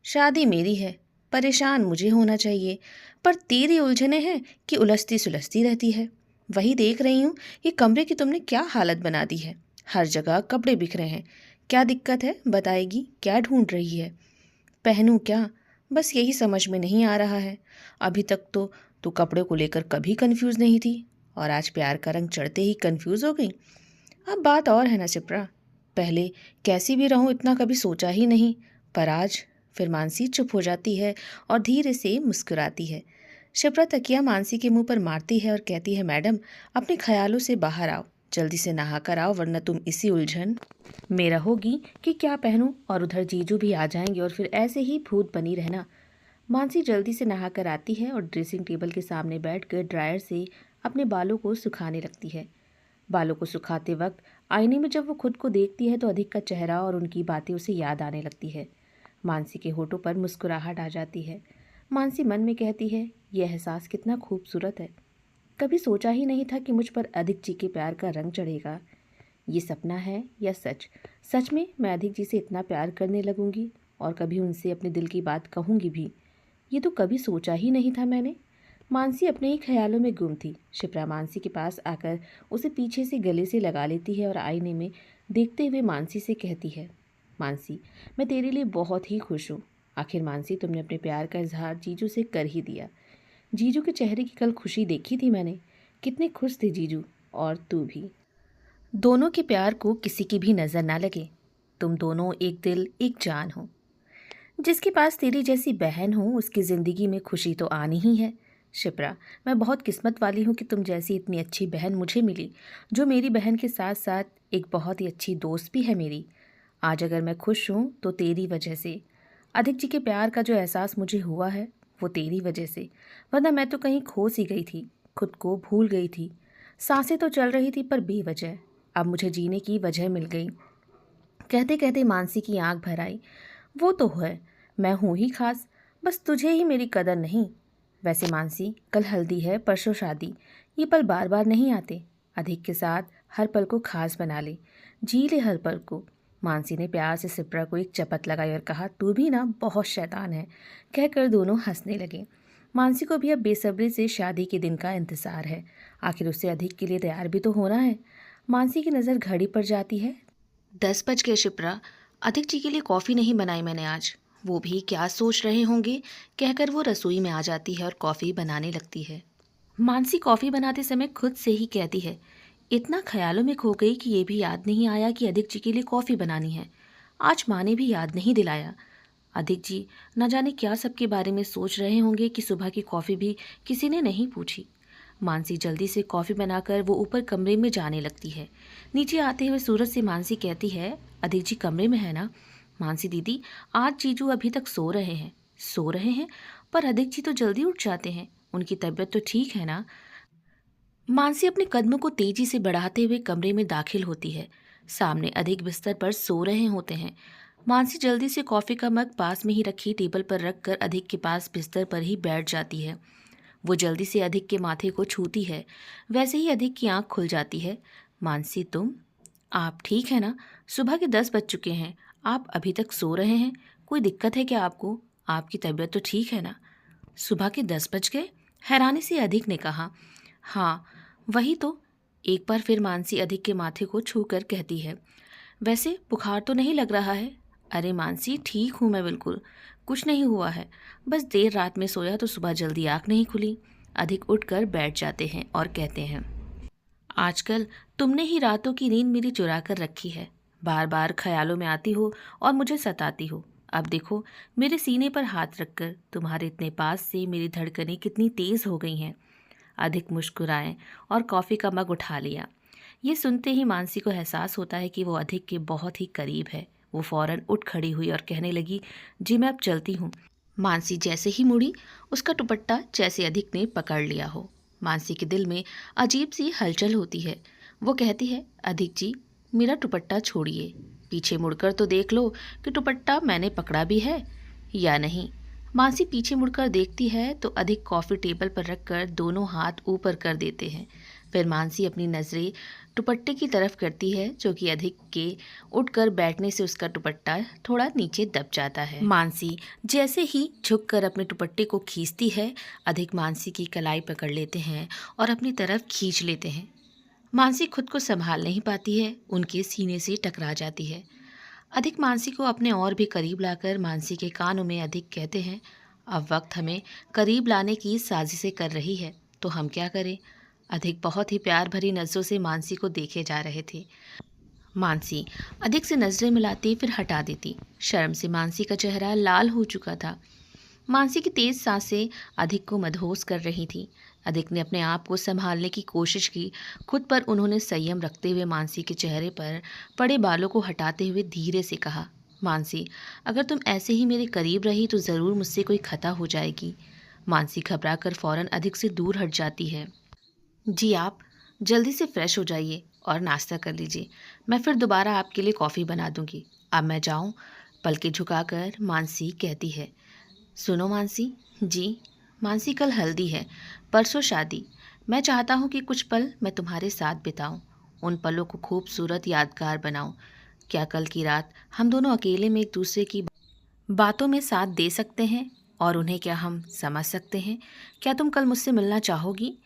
शादी मेरी है, परेशान मुझे होना चाहिए, पर तेरी उलझनें हैं कि उलझती सुलझती रहती है। वही देख रही हूँ, ये कमरे की तुमने क्या हालत बना दी है। हर जगह कपड़े बिखरे हैं। क्या दिक्कत है बताएगी? क्या ढूंढ रही है? पहनूं क्या, बस यही समझ में नहीं आ रहा है। अभी तक तो तू कपड़े को लेकर कभी कंफ्यूज नहीं थी और आज प्यार का रंग चढ़ते ही कंफ्यूज हो गई। अब बात और है ना शिप्रा, पहले कैसी भी रहूं इतना कभी सोचा ही नहीं, पर आज। फिर मानसी चुप हो जाती है और धीरे से मुस्कुराती है। शिप्रा तकिया मानसी के मुंह पर मारती है और कहती है, मैडम अपने ख्यालों से बाहर आओ, जल्दी से नहा कर आओ, वरना तुम इसी उलझन में रहोगी कि क्या पहनूं और उधर जीजू भी आ जाएंगे और फिर ऐसे ही भूत बनी रहना। मानसी जल्दी से नहा कर आती है और ड्रेसिंग टेबल के सामने बैठकर ड्रायर से अपने बालों को सुखाने लगती है। बालों को सुखाते वक्त आईने में जब वो खुद को देखती है तो अधिक का चेहरा और उनकी बातें उसे याद आने लगती है। मानसी के होठों पर मुस्कुराहट आ जाती है। मानसी मन में कहती है, यह एहसास कितना खूबसूरत है। कभी सोचा ही नहीं था कि मुझ पर अधिक जी के प्यार का रंग चढ़ेगा। ये सपना है या सच? सच में मैं अधिक जी से इतना प्यार करने लगूंगी और कभी उनसे अपने दिल की बात कहूंगी भी। ये तो कभी सोचा ही नहीं था मैंने। मानसी अपने ही ख्यालों में गुम थी। शिप्रा मानसी के पास आकर उसे पीछे से गले से लगा लेती है और आईने में देखते हुए मानसी से कहती है, मानसी मैं तेरे लिए बहुत ही खुश हूँ। आखिर मानसी तुमने अपने प्यार का इजहार जीजू से कर ही दिया। जीजू के चेहरे की कल खुशी देखी थी मैंने, कितने खुश थे जीजू और तू भी। दोनों के प्यार को किसी की भी नज़र ना लगे। तुम दोनों एक दिल एक जान हो। जिसके पास तेरी जैसी बहन हो उसकी ज़िंदगी में खुशी तो आनी ही है। शिप्रा मैं बहुत किस्मत वाली हूँ कि तुम जैसी इतनी अच्छी बहन मुझे मिली, जो मेरी बहन के साथ साथ एक बहुत ही अच्छी दोस्त भी है मेरी। आज अगर मैं खुश हूँ तो तेरी वजह से। अधिक जी के प्यार का जो एहसास मुझे हुआ है वो तेरी वजह से, वरना मैं तो कहीं खो सी गई थी, खुद को भूल गई थी। सांसें तो चल रही थी पर बेवजह। अब मुझे जीने की वजह मिल गई। कहते कहते मानसी की आंख भर आई। वो तो है, मैं हूँ ही खास, बस तुझे ही मेरी कदर नहीं। वैसे मानसी कल हल्दी है, परसों शादी, ये पल बार बार नहीं आते। अधिक के साथ हर पल को खास बना ले, जी ले हर पल को। मानसी ने प्यार से सिप्रा को एक चपत लगाई और कहा, तू भी ना बहुत शैतान है। कहकर दोनों हंसने लगे। मानसी को भी अब बेसब्री से शादी के दिन का इंतज़ार है। आखिर उसे अधिक के लिए तैयार भी तो होना है। मानसी की नज़र घड़ी पर जाती है। 10 बज गए शिप्रा, अधिक जी के लिए कॉफ़ी नहीं बनाई मैंने आज। वो भी क्या सोच रहे होंगे, कहकर वो रसोई में आ जाती है और कॉफ़ी बनाने लगती है। मानसी कॉफ़ी बनाते समय खुद से ही कहती है, इतना ख्यालों में खो गई कि ये भी याद नहीं आया कि अधिक जी के लिए कॉफ़ी बनानी है। आज माँ ने भी याद नहीं दिलाया। अधिक जी न जाने क्या सबके बारे में सोच रहे होंगे कि सुबह की कॉफ़ी भी किसी ने नहीं पूछी। मानसी जल्दी से कॉफ़ी बनाकर वो ऊपर कमरे में जाने लगती है। नीचे आते हुए सूरज से मानसी कहती है, अधिक जी कमरे में है ना? मानसी दीदी आज जीजू अभी तक सो रहे हैं। सो रहे हैं? पर अधिक जी तो जल्दी उठ जाते हैं, उनकी तबीयत तो ठीक है ना? मानसी अपने कदमों को तेजी से बढ़ाते हुए कमरे में दाखिल होती है। सामने अधिक बिस्तर पर सो रहे होते हैं। मानसी जल्दी से कॉफ़ी का मग पास में ही रखी टेबल पर रखकर अधिक के पास बिस्तर पर ही बैठ जाती है। वो जल्दी से अधिक के माथे को छूती है। वैसे ही अधिक की आंख खुल जाती है। मानसी आप ठीक है ना? सुबह के 10 बज चुके हैं, आप अभी तक सो रहे हैं। कोई दिक्कत है क्या आपको? आपकी तबीयत तो ठीक है ना? सुबह के 10 बज गए? हैरानी से अधिक ने कहा। हाँ वही तो। एक बार फिर मानसी अधिक के माथे को छू कर कहती है, वैसे बुखार तो नहीं लग रहा है? अरे मानसी ठीक हूँ मैं बिल्कुल, कुछ नहीं हुआ है, बस देर रात में सोया तो सुबह जल्दी आँख नहीं खुली। अधिक उठकर बैठ जाते हैं और कहते हैं, आजकल तुमने ही रातों की नींद मेरी चुरा कर रखी है। बार बार ख्यालों में आती हो और मुझे सताती हो। अब देखो मेरे सीने पर हाथ रखकर तुम्हारे इतने पास से मेरी धड़कनें कितनी तेज़ हो गई हैं। अधिक मुस्कुराए और कॉफ़ी का मग उठा लिया। ये सुनते ही मानसी को एहसास होता है कि वो अधिक के बहुत ही करीब है। वो फौरन उठ खड़ी हुई और कहने लगी, जी मैं अब चलती हूँ। मानसी जैसे ही मुड़ी, उसका दुपट्टा जैसे अधिक ने पकड़ लिया हो। मानसी के दिल में अजीब सी हलचल होती है। वो कहती है, अधिक जी, मेरा दुपट्टा छोड़िए, पीछे मुड़कर तो देख लो कि दुपट्टा मैंने पकड़ा भी है या नहीं। मानसी पीछे मुड़कर देखती है तो अधिक कॉफ़ी टेबल पर रखकर दोनों हाथ ऊपर कर देते हैं। फिर मानसी अपनी नज़रें दुपट्टे की तरफ करती है, जो कि अधिक के उठकर बैठने से उसका दुपट्टा थोड़ा नीचे दब जाता है। मानसी जैसे ही झुककर अपने दुपट्टे को खींचती है, अधिक मानसी की कलाई पकड़ लेते हैं और अपनी तरफ खींच लेते हैं। मानसी खुद को संभाल नहीं पाती है, उनके सीने से टकरा जाती है। अधिक मानसी को अपने और भी करीब लाकर मानसी के कानों में अधिक कहते हैं, अब वक्त हमें करीब लाने की साजिशें कर रही है, तो हम क्या करें। अधिक बहुत ही प्यार भरी नज़रों से मानसी को देखे जा रहे थे। मानसी अधिक से नज़रें मिलाती फिर हटा देती। शर्म से मानसी का चेहरा लाल हो चुका था। मानसी की तेज सांसें अधिक को मदहोश कर रही थीं। अधिक ने अपने आप को संभालने की कोशिश की। खुद पर उन्होंने संयम रखते हुए मानसी के चेहरे पर पड़े बालों को हटाते हुए धीरे से कहा, मानसी, अगर तुम ऐसे ही मेरे करीब रही तो ज़रूर मुझसे कोई खता हो जाएगी। मानसी घबरा कर फ़ौरन अधिक से दूर हट जाती है। जी, आप जल्दी से फ्रेश हो जाइए और नाश्ता कर लीजिए। मैं फिर दोबारा आपके लिए कॉफ़ी बना दूंगी। अब मैं जाऊं? पलकें झुकाकर मानसी कहती है। सुनो मानसी। जी। मानसी, कल हल्दी है, परसों शादी। मैं चाहता हूँ कि कुछ पल मैं तुम्हारे साथ बिताऊं, उन पलों को खूबसूरत यादगार बनाऊं। क्या कल की रात हम दोनों अकेले में एक दूसरे की बातों में साथ दे सकते हैं और उन्हें क्या हम समझ सकते हैं? क्या तुम कल मुझसे मिलना चाहोगी?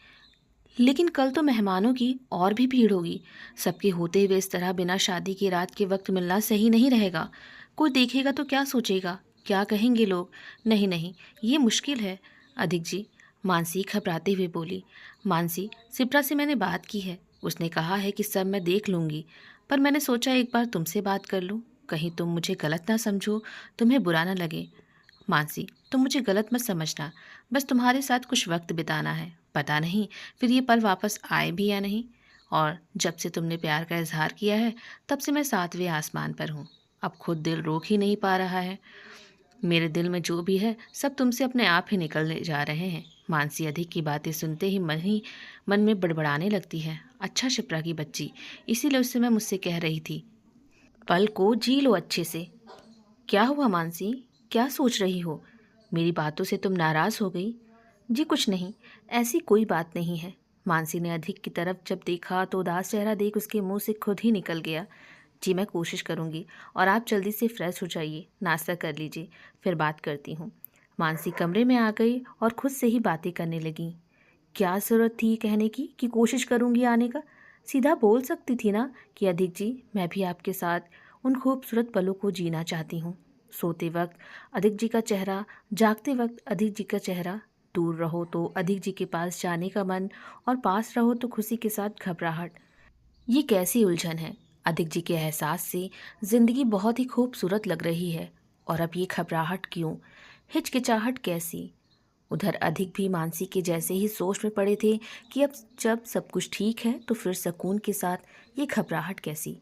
लेकिन कल तो मेहमानों की और भी भीड़ होगी। सबके होते हुए इस तरह बिना शादी की रात के वक्त मिलना सही नहीं रहेगा। कोई देखेगा तो क्या सोचेगा, क्या कहेंगे लोग? नहीं नहीं, ये मुश्किल है अधिक जी। मानसी घबराते हुए बोली। मानसी, सिप्रा से मैंने बात की है, उसने कहा है कि सब मैं देख लूँगी, पर मैंने सोचा एक बार तुमसे बात कर लूँ। कहीं तुम मुझे गलत ना समझो, तुम्हें बुरा ना लगे। मानसी, तुम मुझे गलत मत समझना, बस तुम्हारे साथ कुछ वक्त बिताना है। पता नहीं फिर ये पल वापस आए भी या नहीं। और जब से तुमने प्यार का इजहार किया है, तब से मैं 7वें आसमान पर हूँ। अब खुद दिल रोक ही नहीं पा रहा है। मेरे दिल में जो भी है सब तुमसे अपने आप ही निकलने जा रहे हैं। मानसी अधिक की बातें सुनते ही मन में बड़बड़ाने लगती है। अच्छा शिप्रा की बच्ची, इसीलिए उस समय मुझसे कह रही थी, पल को जी लो अच्छे से। क्या हुआ मानसी, क्या सोच रही हो? मेरी बातों से तुम नाराज़ हो गई? जी कुछ नहीं, ऐसी कोई बात नहीं है। मानसी ने अधिक की तरफ जब देखा तो उदास चेहरा देख उसके मुंह से खुद ही निकल गया। जी मैं कोशिश करूंगी, और आप जल्दी से फ्रेश हो जाइए, नाश्ता कर लीजिए, फिर बात करती हूँ। मानसी कमरे में आ गई और खुद से ही बातें करने लगी। क्या ज़रूरत थी कहने की कि कोशिश करूंगी आने का? सीधा बोल सकती थी ना कि अधिक जी, मैं भी आपके साथ उन खूबसूरत पलों को जीना चाहती हूँ। सोते वक्त अधिक जी का चेहरा, जागते वक्त अधिक जी का चेहरा। दूर रहो तो अधिक जी के पास जाने का मन, और पास रहो तो खुशी के साथ घबराहट। ये कैसी उलझन है? अधिक जी के एहसास से जिंदगी बहुत ही खूबसूरत लग रही है, और अब ये घबराहट क्यों, हिचकिचाहट कैसी? उधर अधिक भी मानसी के जैसे ही सोच में पड़े थे कि अब जब सब कुछ ठीक है तो फिर सुकून के साथ ये घबराहट कैसी।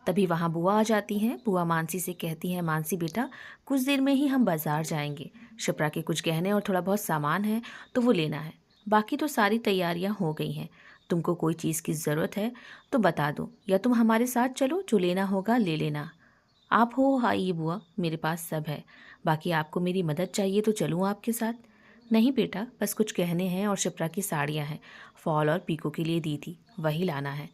तभी वहाँ बुआ आ जाती हैं। बुआ मानसी से कहती हैं, मानसी बेटा, कुछ देर में ही हम बाजार जाएंगे। शिप्रा के कुछ गहने और थोड़ा बहुत सामान है तो वो लेना है। बाकी तो सारी तैयारियां हो गई हैं। तुमको कोई चीज़ की ज़रूरत है तो बता दो, या तुम हमारे साथ चलो, जो लेना होगा ले लेना। आप हो? हाँ ये बुआ, मेरे पास सब है। बाकी आपको मेरी मदद चाहिए तो चलूँ आपके साथ? नहीं बेटा, बस कुछ गहने हैं और शिप्रा की साड़ियाँ हैं, फॉल और पीको के लिए दी थी, वही लाना है।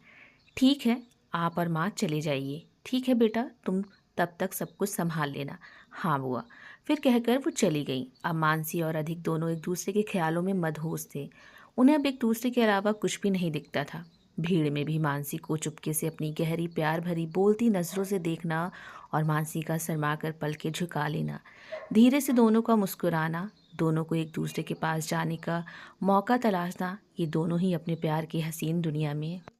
ठीक है, आप और माँ चले जाइए। ठीक है बेटा, तुम तब तक सब कुछ संभाल लेना। हाँ बुआ। फिर कहकर वो चली गई। अब मानसी और अधिक दोनों एक दूसरे के ख्यालों में मदहोश थे। उन्हें अब एक दूसरे के अलावा कुछ भी नहीं दिखता था। भीड़ में भी मानसी को चुपके से अपनी गहरी प्यार भरी बोलती नज़रों से देखना, और मानसी का शर्माकर पलकें झुका लेना, धीरे से दोनों का मुस्कुराना, दोनों को एक दूसरे के पास जाने का मौका तलाशना, ये दोनों ही अपने प्यार की हसीन दुनिया में